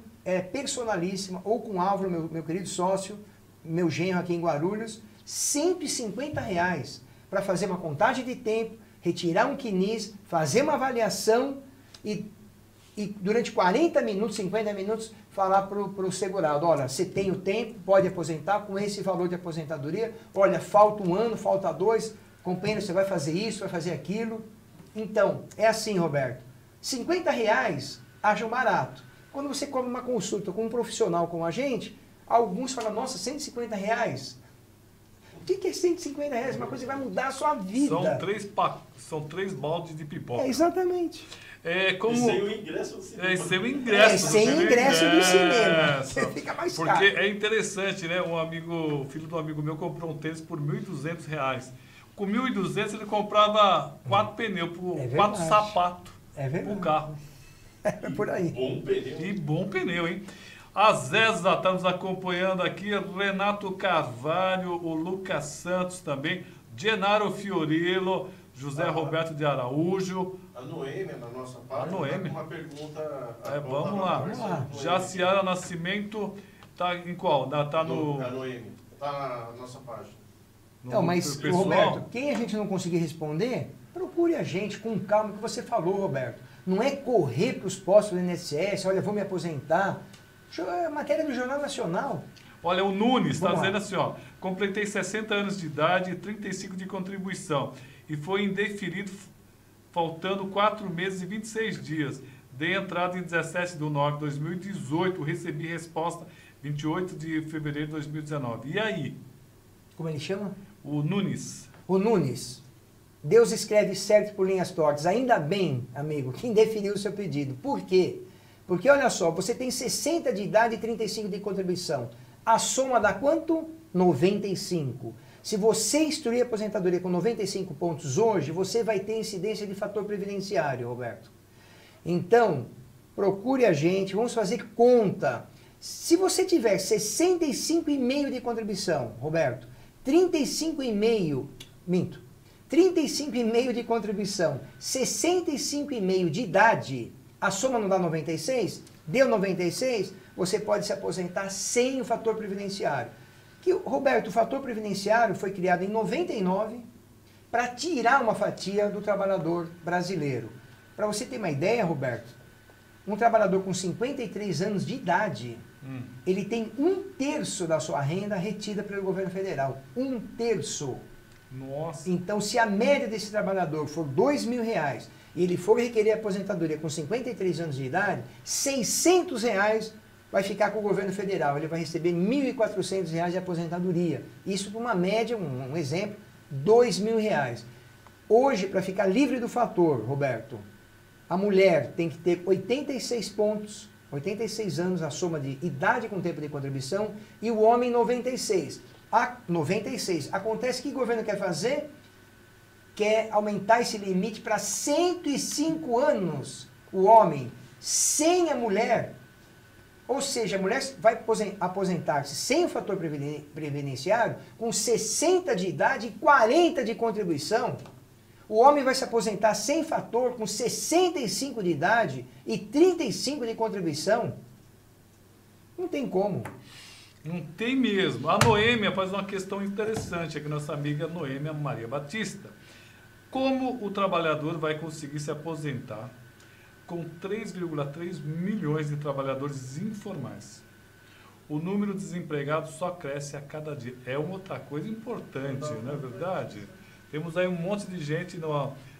personalíssima, ou com o Álvaro, meu querido sócio, meu genro aqui em Guarulhos, R$150 para fazer uma contagem de tempo, retirar um QNIS, fazer uma avaliação e durante 40 minutos, 50 minutos, falar para o segurado, olha, você tem o tempo, pode aposentar com esse valor de aposentadoria, olha, falta 1 ano, falta 2, companheiro, você vai fazer isso, vai fazer aquilo. Então, é assim, Roberto, R$50 acham barato. Quando você cobra uma consulta com um profissional como a gente, alguns falam, nossa, R$150. O que é R$150? Uma coisa que vai mudar a sua vida. São 3 baldes de pipoca. exatamente. Como... E sem o ingresso do cinema. Sem o ingresso. Sem ingresso do cinema. Fica mais caro. Porque é interessante, né? Filho de um amigo meu comprou um tênis por R$1.200. Com R$1.200 ele comprava 4 pneus, 4 sapatos pro carro. É por aí. Bom pneu. E bom pneu, hein? A Zeza está nos acompanhando aqui, Renato Carvalho, o Lucas Santos também, Genaro Fiorillo, José Roberto de Araújo. A Noêmia, na nossa parte, a Noêmia. Uma pergunta... Vamos lá. Jaciara Nascimento está em qual? Está no... A Noêmia. Está na nossa página. Não, mas, Roberto, quem a gente não conseguir responder, procure a gente com calma, que você falou, Roberto. Não é correr para os postos do INSS, olha, vou me aposentar. É matéria do Jornal Nacional. Olha, o Nunes está dizendo assim, ó, completei 60 anos de idade e 35 de contribuição e foi indeferido faltando 4 meses e 26 dias. Dei entrada em 17/9/2018, recebi resposta 28 de fevereiro de 2019. E aí? Como ele chama? O Nunes. O Nunes. Deus escreve certo por linhas tortas. Ainda bem, amigo, que indeferiu o seu pedido. Por quê? Porque, olha só, você tem 60 de idade e 35 de contribuição. A soma dá quanto? 95. Se você instruir a aposentadoria com 95 pontos hoje, você vai ter incidência de fator previdenciário, Roberto. Então, procure a gente, vamos fazer conta. Se você tiver 65,5 de contribuição, Roberto, 35,5 de contribuição, 65,5 de idade, a soma não dá 96? Deu 96? Você pode se aposentar sem o fator previdenciário. Roberto, o fator previdenciário foi criado em 99 para tirar uma fatia do trabalhador brasileiro. Para você ter uma ideia, Roberto, um trabalhador com 53 anos de idade, ele tem 1/3 da sua renda retida pelo governo federal. 1/3. Nossa. Então, se a média desse trabalhador for R$2.000 e ele for requerer aposentadoria com 53 anos de idade, R$600 vai ficar com o governo federal. Ele vai receber R$1.400 de aposentadoria. Isso por uma média, um exemplo, R$2.000. Hoje, para ficar livre do fator, Roberto, a mulher tem que ter 86 pontos, 86 anos a soma de idade com tempo de contribuição, e o homem 96. 96. Acontece que o governo quer fazer? quer aumentar esse limite para 105 anos, o homem, sem a mulher. Ou seja, a mulher vai aposentar-se sem o fator previdenciário, com 60 de idade e 40 de contribuição. O homem vai se aposentar sem fator, com 65 de idade e 35 de contribuição. Não tem como. Não tem mesmo. A Noêmia faz uma questão interessante aqui, nossa amiga Noêmia Maria Batista. Como o trabalhador vai conseguir se aposentar com 3,3 milhões de trabalhadores informais? O número de desempregados só cresce a cada dia. É uma outra coisa importante, não é verdade? Temos aí um monte de gente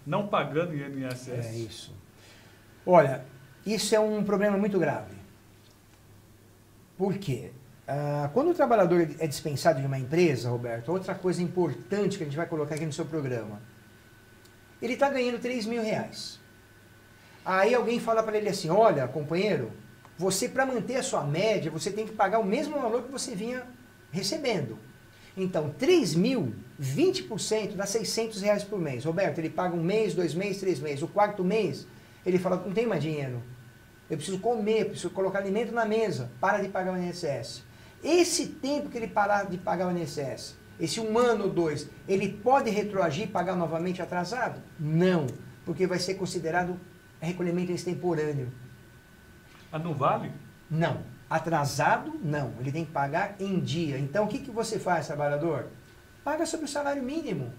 não pagando INSS. É isso. Olha, isso é um problema muito grave. Por quê? Quando o trabalhador é dispensado de uma empresa, Roberto, outra coisa importante que a gente vai colocar aqui no seu programa, ele está ganhando R$3.000. Aí alguém fala para ele assim, olha, companheiro, você para manter a sua média, você tem que pagar o mesmo valor que você vinha recebendo. Então, 3.000, 20% dá R$600 por mês. Roberto, ele paga 1 mês, 2 meses, 3 meses. O quarto mês, ele fala, não tem mais dinheiro. Eu preciso comer, preciso colocar alimento na mesa. Para de pagar o INSS. Esse tempo que ele parar de pagar o INSS, esse 1 ano ou 2, ele pode retroagir e pagar novamente atrasado? Não, porque vai ser considerado recolhimento extemporâneo. Ah, não vale? Não. Atrasado, não. Ele tem que pagar em dia. Então, o que você faz, trabalhador? Paga sobre o salário mínimo.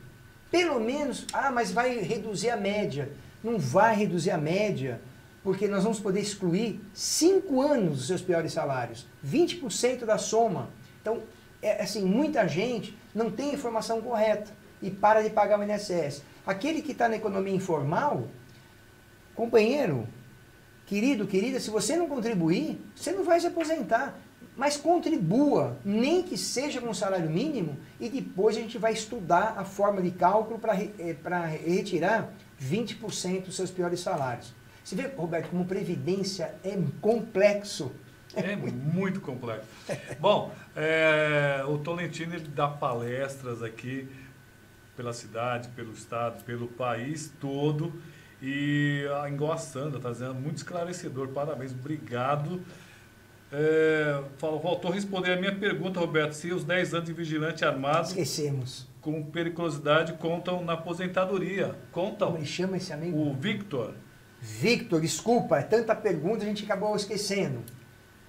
Pelo menos, mas vai reduzir a média. Não vai reduzir a média, porque nós vamos poder excluir 5 anos dos seus piores salários. 20% da soma. Então, assim, muita gente não tem a informação correta e para de pagar o INSS. Aquele que está na economia informal, companheiro, querido, querida, se você não contribuir, você não vai se aposentar. Mas contribua, nem que seja com um salário mínimo, e depois a gente vai estudar a forma de cálculo para retirar 20% dos seus piores salários. Você vê, Roberto, como previdência é complexo. É muito complexo. Bom, o Tolentino ele dá palestras aqui pela cidade, pelo estado, pelo país todo. E igual a Sandra está dizendo, muito esclarecedor, parabéns, obrigado. Faltou responder a minha pergunta, Roberto, se os 10 anos de vigilante armado Esquecemos. Com periculosidade contam na aposentadoria. Contam. Como ele chama esse amigo? O Victor. Victor, desculpa, é tanta pergunta, a gente acabou esquecendo.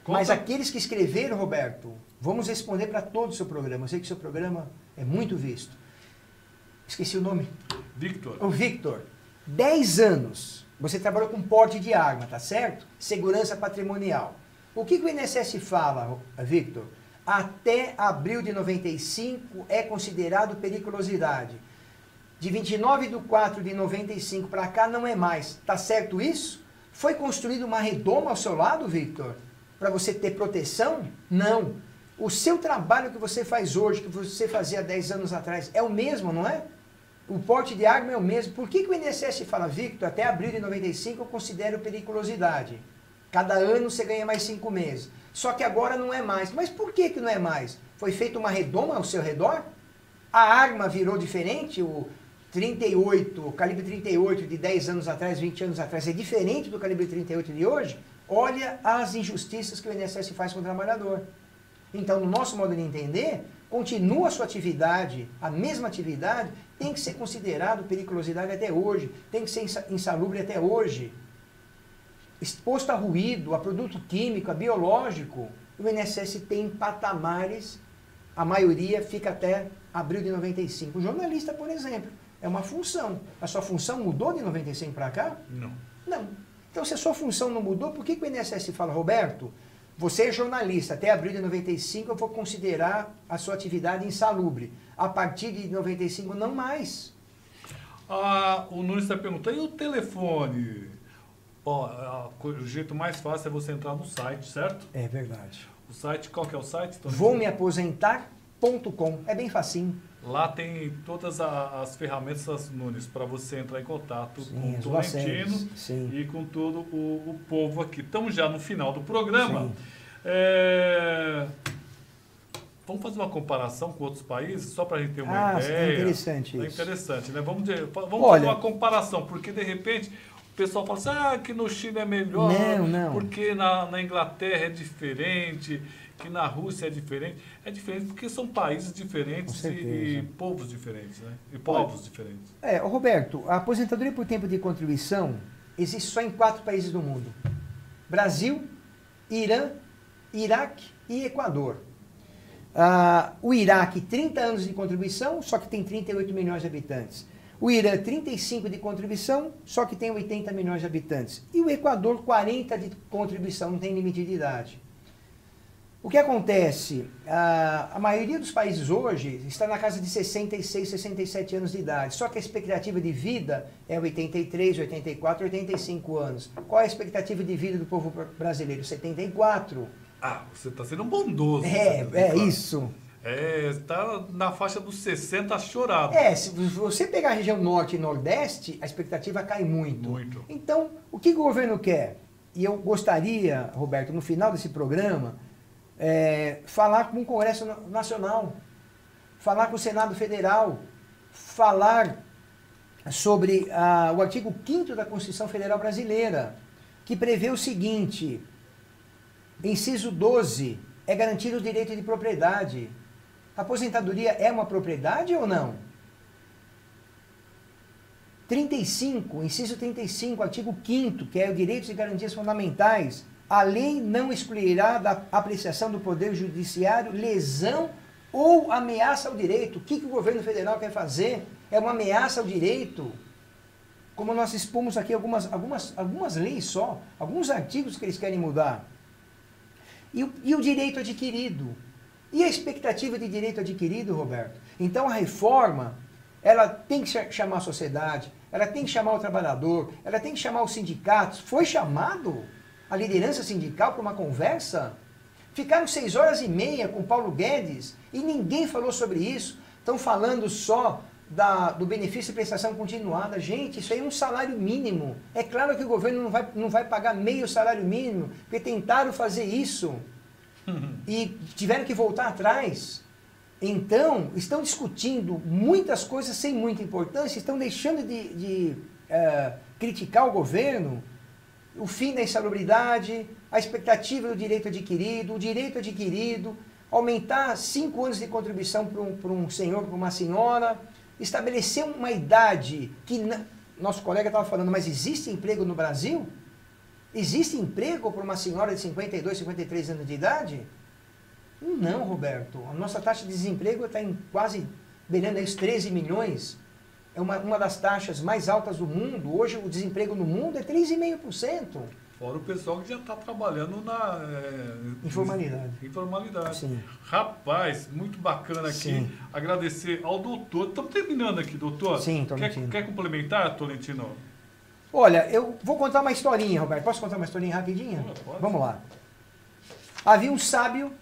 Conta. Mas aqueles que escreveram, Roberto, vamos responder para todo o seu programa. Eu sei que o seu programa é muito visto. Esqueci o nome. Victor. O Victor. 10 anos, você trabalhou com porte de arma, tá certo? Segurança patrimonial. O que o INSS fala, Victor? Até abril de 95 é considerado periculosidade. De 29/4 de 95 para cá não é mais. Tá certo isso? Foi construída uma redoma ao seu lado, Victor? Para você ter proteção? Não. O seu trabalho que você faz hoje, que você fazia 10 anos atrás, é o mesmo, não é? O porte de arma é o mesmo. Por que o INSS fala, Victor, até abril de 95 eu considero periculosidade? Cada ano você ganha mais 5 meses. Só que agora não é mais. Mas por que não é mais? Foi feita uma redoma ao seu redor? A arma virou diferente? O 38, o calibre 38 de 10 anos atrás, 20 anos atrás, é diferente do calibre 38 de hoje? Olha as injustiças que o INSS faz com o trabalhador. Então, no nosso modo de entender, continua a sua atividade, a mesma atividade, tem que ser considerado periculosidade até hoje, tem que ser insalubre até hoje. Exposto a ruído, a produto químico, a biológico, o INSS tem patamares, a maioria fica até abril de 95. O jornalista, por exemplo, é uma função. A sua função mudou de 95 para cá? Não. Não. Então, se a sua função não mudou, por que o INSS fala, Roberto, você é jornalista, até abril de 95 eu vou considerar a sua atividade insalubre. A partir de 95, não mais. O Nunes está perguntando, e o telefone? O jeito mais fácil é você entrar no site, certo? É verdade. O site, qual que é o site? Voumeaposentar.com. É bem facinho. Lá tem todas as ferramentas, Nunes, para você entrar em contato com o Tolentino e com todo o povo aqui. Estamos já no final do programa. Vamos fazer uma comparação com outros países, só para a gente ter uma ideia. É interessante isso. É interessante, né? Vamos fazer uma comparação, porque de repente o pessoal fala assim, que no Chile é melhor, não. porque na Inglaterra é diferente, que na Rússia é diferente. É diferente porque são países diferentes e povos diferentes, né? E povos diferentes. Roberto, a aposentadoria por tempo de contribuição existe só em 4 países do mundo. Brasil, Irã, Iraque e Equador. O Iraque, 30 anos de contribuição, só que tem 38 milhões de habitantes. O Irã, 35 de contribuição, só que tem 80 milhões de habitantes. E o Equador, 40 de contribuição, não tem limite de idade. O que acontece? A maioria dos países hoje está na casa de 66, 67 anos de idade, só que a expectativa de vida é 83, 84, 85 anos. Qual é a expectativa de vida do povo brasileiro? 74. Você está sendo bondoso. Isso. Está na faixa dos 60 chorado. Se você pegar a região norte e nordeste, a expectativa cai muito. Muito. Então, o que o governo quer? E eu gostaria, Roberto, no final desse programa, falar com o Congresso Nacional, falar com o Senado Federal, falar sobre o artigo 5º da Constituição Federal Brasileira, que prevê o seguinte: inciso 12, é garantido o direito de propriedade. A aposentadoria é uma propriedade ou não? 35, inciso 35, artigo 5º, que é o direitos e garantias fundamentais. A lei não excluirá da apreciação do Poder Judiciário lesão ou ameaça ao direito. O que o governo federal quer fazer? É uma ameaça ao direito. Como nós expomos aqui algumas leis só, alguns artigos que eles querem mudar. E o direito adquirido? E a expectativa de direito adquirido, Roberto? Então a reforma, ela tem que chamar a sociedade, ela tem que chamar o trabalhador, ela tem que chamar os sindicatos. Foi chamado a liderança sindical para uma conversa? Ficaram 6h30 com Paulo Guedes e ninguém falou sobre isso. Estão falando só do benefício de prestação continuada. Gente, isso aí é um salário mínimo. É claro que o governo não vai pagar meio salário mínimo, porque tentaram fazer isso e tiveram que voltar atrás. Então, estão discutindo muitas coisas sem muita importância, estão deixando de criticar o governo, o fim da insalubridade, a expectativa do direito adquirido, o direito adquirido, aumentar 5 anos de contribuição para um senhor, para uma senhora, estabelecer uma idade que nosso colega estava falando, mas existe emprego no Brasil? Existe emprego para uma senhora de 52, 53 anos de idade? Não, Roberto. A nossa taxa de desemprego está em quase beirando aí os 13 milhões. É uma das taxas mais altas do mundo. Hoje o desemprego no mundo é 3,5%. Fora o pessoal que já está trabalhando na informalidade. Informalidade. Sim. Rapaz, muito bacana aqui. Sim. Agradecer ao doutor. Estamos terminando aqui, doutor. Sim, Tolentino. Quer complementar, Tolentino? Olha, eu vou contar uma historinha, Roberto. Posso contar uma historinha rapidinha? Pode. Vamos lá. Havia um sábio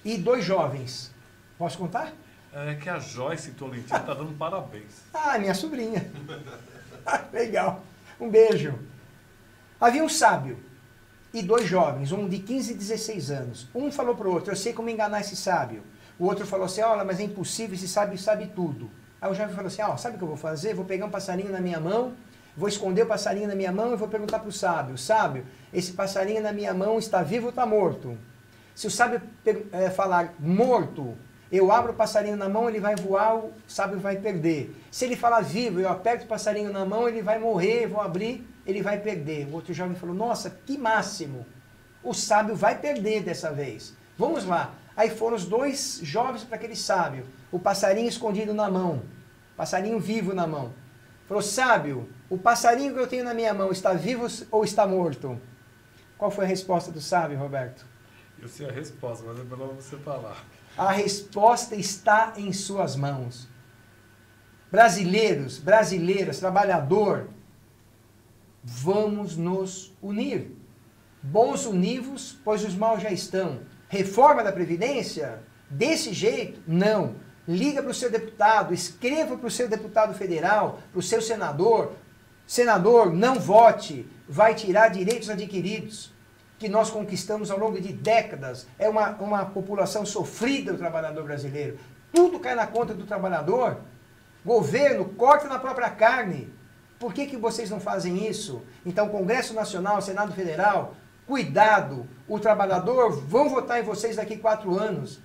e 2 jovens. Posso contar? É que a Joyce Tolentino está dando parabéns. Minha sobrinha. Legal. Um beijo. Havia um sábio e 2 jovens, um de 15 e 16 anos. Um falou para o outro: eu sei como enganar esse sábio. O outro falou assim: olha, mas é impossível, esse sábio sabe tudo. Aí o jovem falou assim: sabe o que eu vou fazer? Vou pegar um passarinho na minha mão, vou esconder o passarinho na minha mão e vou perguntar para o sábio: sábio, esse passarinho na minha mão está vivo ou está morto? Se o sábio falar morto, eu abro o passarinho na mão, ele vai voar, o sábio vai perder. Se ele falar vivo, eu aperto o passarinho na mão, ele vai morrer, eu vou abrir, ele vai perder. O outro jovem falou: nossa, que máximo! O sábio vai perder dessa vez. Vamos lá. Aí foram os 2 jovens para aquele sábio. O passarinho escondido na mão. Passarinho vivo na mão. Falou: sábio, o passarinho que eu tenho na minha mão está vivo ou está morto? Qual foi a resposta do sábio, Roberto? Eu sei a resposta, mas é melhor você falar. A resposta está em suas mãos. Brasileiros, brasileiras, trabalhador, vamos nos unir. Bons univos, pois os maus já estão. Reforma da Previdência? Desse jeito? Não. Liga para o seu deputado, escreva para o seu deputado federal, para o seu senador. Senador, não vote, vai tirar direitos adquiridos. que nós conquistamos ao longo de décadas. É uma população sofrida, o trabalhador brasileiro. Tudo cai na conta do trabalhador. Governo, corta na própria carne. Por que vocês não fazem isso? Então, Congresso Nacional, Senado Federal, cuidado. O trabalhador, vão votar em vocês daqui 4 anos.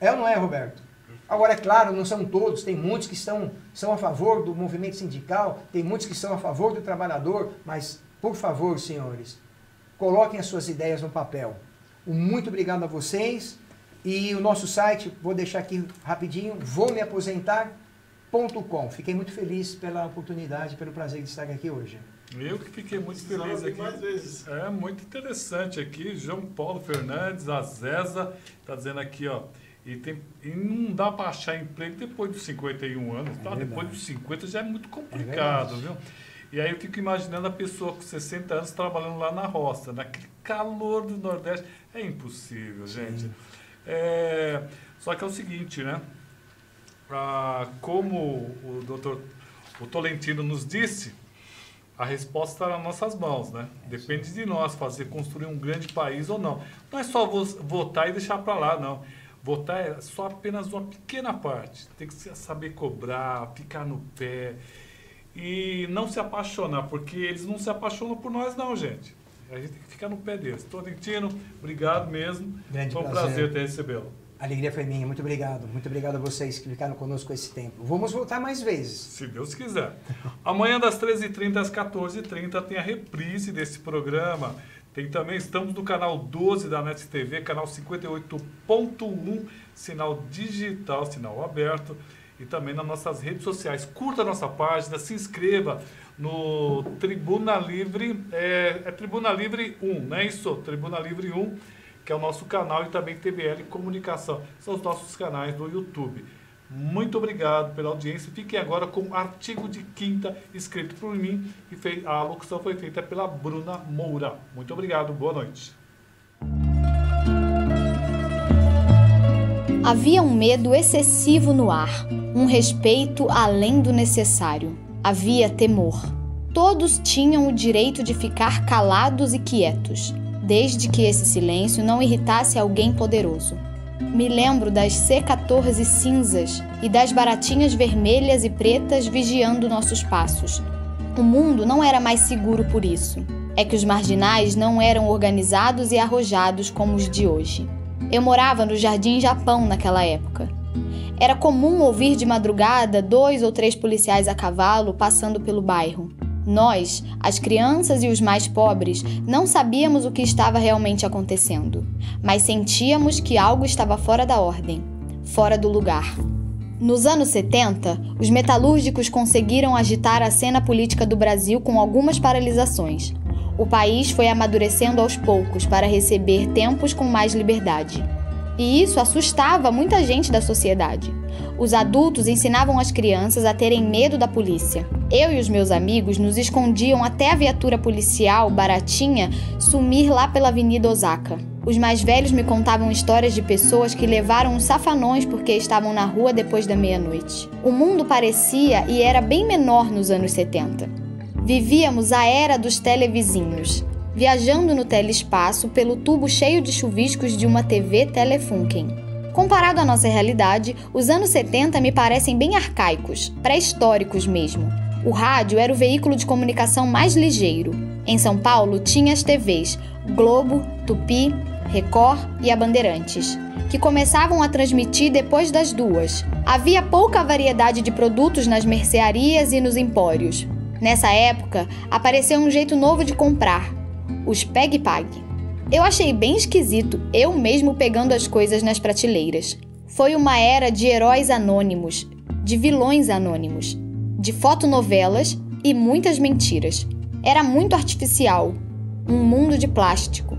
É ou não é, Roberto? Agora, é claro, não são todos. Tem muitos que são a favor do movimento sindical, tem muitos que são a favor do trabalhador, mas, por favor, senhores, coloquem as suas ideias no papel. Muito obrigado a vocês. E o nosso site, vou deixar aqui rapidinho, voumeaposentar.com. Fiquei muito feliz pela oportunidade, pelo prazer de estar aqui hoje. Eu que fiquei muito feliz aqui. Mais vezes. É muito interessante aqui. João Paulo Fernandes, a Zeza, está dizendo aqui, ó. E não dá para achar emprego depois dos 51 anos, tá? Depois dos 50 já é muito complicado, viu? E aí eu fico imaginando a pessoa com 60 anos trabalhando lá na roça, naquele calor do Nordeste. É impossível, gente. Só que é o seguinte, né? Como o doutor Tolentino nos disse, a resposta está nas nossas mãos, né? Depende de nós construir um grande país ou não. Não é só votar e deixar para lá, não. Votar é só apenas uma pequena parte. Tem que saber cobrar, ficar no pé e não se apaixonar, porque eles não se apaixonam por nós não, gente. A gente tem que ficar no pé deles. Tolentino, obrigado mesmo. Foi um prazer ter recebê-lo. A alegria foi minha. Muito obrigado. Muito obrigado a vocês que ficaram conosco esse tempo. Vamos voltar mais vezes. Se Deus quiser. Amanhã das 13h30 às 14h30 tem a reprise desse programa. Tem também, estamos no canal 12 da NET TV, canal 58.1, sinal digital, sinal aberto, e também nas nossas redes sociais. Curta a nossa página, se inscreva no Tribuna Livre, Tribuna Livre 1, não é isso? Tribuna Livre 1, que é o nosso canal, e também TBL Comunicação. São os nossos canais do YouTube. Muito obrigado pela audiência. Fiquem agora com o artigo de quinta, escrito por mim, e a locução foi feita pela Bruna Moura. Muito obrigado, boa noite. Havia um medo excessivo no ar, um respeito além do necessário. Havia temor. Todos tinham o direito de ficar calados e quietos, desde que esse silêncio não irritasse alguém poderoso. Me lembro das C-14 cinzas e das baratinhas vermelhas e pretas vigiando nossos passos. O mundo não era mais seguro por isso. É que os marginais não eram organizados e arrojados como os de hoje. Eu morava no Jardim Japão naquela época. Era comum ouvir de madrugada 2 ou 3 policiais a cavalo passando pelo bairro. Nós, as crianças e os mais pobres, não sabíamos o que estava realmente acontecendo, mas sentíamos que algo estava fora da ordem, fora do lugar. Nos anos 70, os metalúrgicos conseguiram agitar a cena política do Brasil com algumas paralisações. O país foi amadurecendo aos poucos para receber tempos com mais liberdade. E isso assustava muita gente da sociedade. Os adultos ensinavam as crianças a terem medo da polícia. Eu e os meus amigos nos escondiam até a viatura policial, baratinha, sumir lá pela Avenida Osaka. Os mais velhos me contavam histórias de pessoas que levaram uns safanões porque estavam na rua depois da meia-noite. O mundo parecia e era bem menor nos anos 70. Vivíamos a era dos televizinhos, viajando no telespaço pelo tubo cheio de chuviscos de uma TV Telefunken. Comparado à nossa realidade, os anos 70 me parecem bem arcaicos, pré-históricos mesmo. O rádio era o veículo de comunicação mais ligeiro. Em São Paulo tinha as TVs Globo, Tupi, Record e a Bandeirantes, que começavam a transmitir depois das 2. Havia pouca variedade de produtos nas mercearias e nos empórios. Nessa época, apareceu um jeito novo de comprar, os Peg-Pag. Eu achei bem esquisito, eu mesmo pegando as coisas nas prateleiras. Foi uma era de heróis anônimos, de vilões anônimos, de fotonovelas e muitas mentiras. Era muito artificial, um mundo de plástico.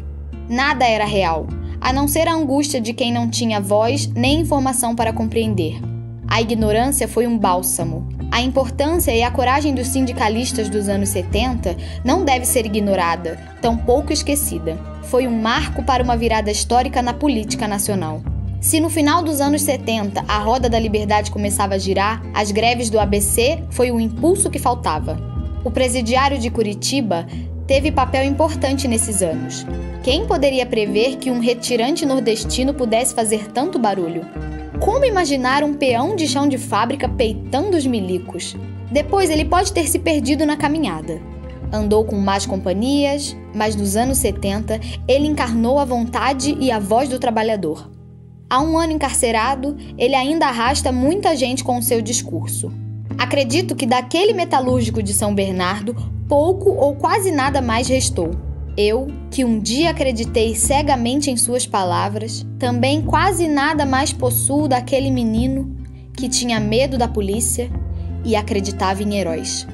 Nada era real, a não ser a angústia de quem não tinha voz nem informação para compreender. A ignorância foi um bálsamo. A importância e a coragem dos sindicalistas dos anos 70 não deve ser ignorada, tampouco esquecida. Foi um marco para uma virada histórica na política nacional. Se no final dos anos 70 a roda da liberdade começava a girar, as greves do ABC foi o impulso que faltava. O presidiário de Curitiba teve papel importante nesses anos. Quem poderia prever que um retirante nordestino pudesse fazer tanto barulho? Como imaginar um peão de chão de fábrica peitando os milicos? Depois ele pode ter se perdido na caminhada. Andou com más companhias, mas nos anos 70 ele encarnou a vontade e a voz do trabalhador. Há um ano encarcerado, ele ainda arrasta muita gente com o seu discurso. Acredito que daquele metalúrgico de São Bernardo, pouco ou quase nada mais restou. Eu, que um dia acreditei cegamente em suas palavras, também quase nada mais possuo daquele menino que tinha medo da polícia e acreditava em heróis.